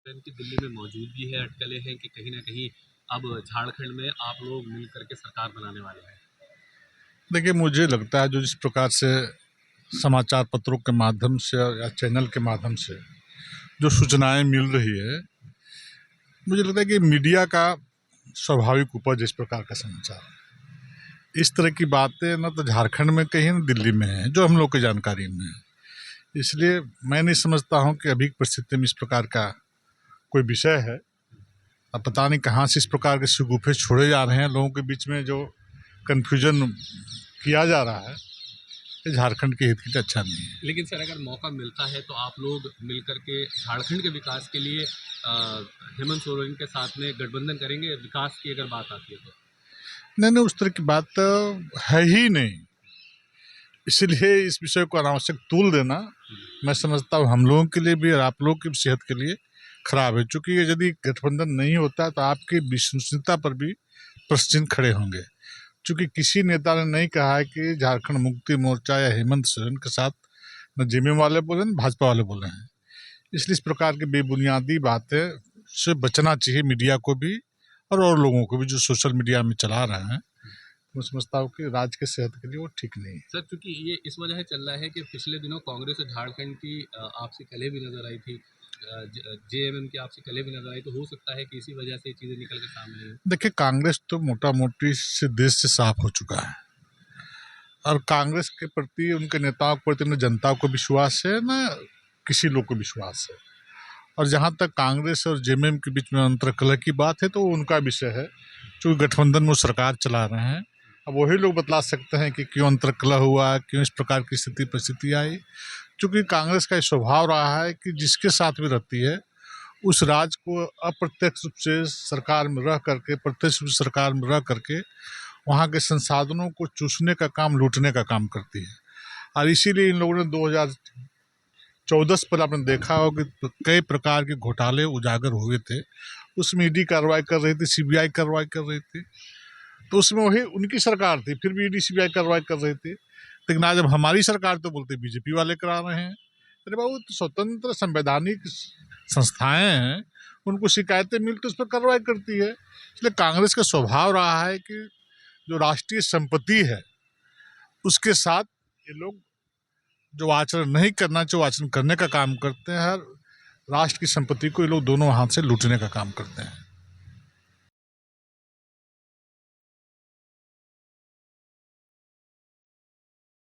की दिल्ली में मौजूदगी है, अटकलें हैं कि कहीं न कहीं अब झारखंड में आप लोग मिल कर के सरकार बनाने वाले हैं। देखिए, मुझे लगता है जो जिस प्रकार से समाचार पत्रों के माध्यम से या चैनल के माध्यम से जो सूचनाएं मिल रही है, मुझे लगता है कि मीडिया का स्वाभाविक उपज इस प्रकार का समाचार, इस तरह की बातें न तो झारखंड में कहीं न दिल्ली में है, जो हम लोग की जानकारी में है। इसलिए मैं नहीं समझता हूं कि अभी की परिस्थिति में इस प्रकार का कोई विषय है। अब पता नहीं कहाँ से इस प्रकार के शगुफे छोड़े जा रहे हैं, लोगों के बीच में जो कन्फ्यूजन किया जा रहा है, ये झारखंड के हित के लिए अच्छा नहीं है। लेकिन सर, अगर मौका मिलता है तो आप लोग मिल कर के झारखंड के विकास के लिए हेमंत सोरेन के साथ में गठबंधन करेंगे, विकास की अगर बात आती है तो? नहीं, उस तरह की बात तो है ही नहीं। इसलिए इस विषय को अनावश्यक तूल देना, मैं समझता हूँ हम लोगों के लिए भी और आप लोगों की सेहत के लिए खराब है। चूँकि यदि गठबंधन नहीं होता तो आपकी विश्वसनीयता पर भी प्रश्न चिन्ह खड़े होंगे। चूँकि किसी नेता ने नहीं कहा है कि झारखंड मुक्ति मोर्चा या हेमंत सोरेन के साथ न जेएमएम वाले बोले न भाजपा वाले बोले हैं। इसलिए इस प्रकार की बेबुनियादी बातें से बचना चाहिए मीडिया को भी और लोगों को भी जो सोशल मीडिया में चला रहे हैं। मैं समझता हूँ कि राज्य की सेहत के लिए वो ठीक नहीं है। सर, क्योंकि ये इस वजह से चल रहा है कि पिछले दिनों कांग्रेस और झारखंड की आपसी कलह भी नजर आई थी, जेएमएम की आपसी कलह भी नजर आई, तो हो सकता है कि इसी वजह से चीज़ें निकल के सामने आई। देखिए, कांग्रेस तो मोटा मोटी से देश से साफ हो चुका है और कांग्रेस के प्रति, उनके नेताओं के प्रति न जनता को विश्वास है न किसी लोग को विश्वास है। और जहाँ तक कांग्रेस और जेएमएम के बीच में अंतर्कलह की बात है तो वो उनका विषय है, चूँकि गठबंधन में सरकार चला रहे हैं। अब वही लोग बतला सकते हैं कि क्यों अंतर्कलह हुआ, क्यों इस प्रकार की स्थिति परिस्थिति आई। चूँकि कांग्रेस का स्वभाव रहा है कि जिसके साथ भी रहती है उस राज्य को अप्रत्यक्ष रूप से सरकार में रह करके, प्रत्यक्ष रूप से सरकार में रह करके वहाँ के संसाधनों को चूसने का काम, लूटने का काम करती है। और इसीलिए इन लोगों ने 2014 पर आपने देखा हो कि कई प्रकार के घोटाले उजागर हुए थे। उसमें ईडी कार्रवाई कर रही थी, सीबीआई कार्रवाई कर रही थी, तो उसमें वही उनकी सरकार थी, फिर भी ईडी सीबीआई कार्रवाई कर रही थी। लेकिन आज जब हमारी सरकार तो बोलते बीजेपी वाले करा रहे हैं। अरे बाबू, तो स्वतंत्र संवैधानिक संस्थाएं हैं, उनको शिकायतें मिलती तो उस पर कार्रवाई करती है। इसलिए कांग्रेस का स्वभाव रहा है कि जो राष्ट्रीय संपत्ति है उसके साथ ये लोग जो आचरण नहीं करना चाहिए आचरण करने का काम करते हैं। राष्ट्र की संपत्ति को ये लोग दोनों हाथ से लूटने का काम करते हैं।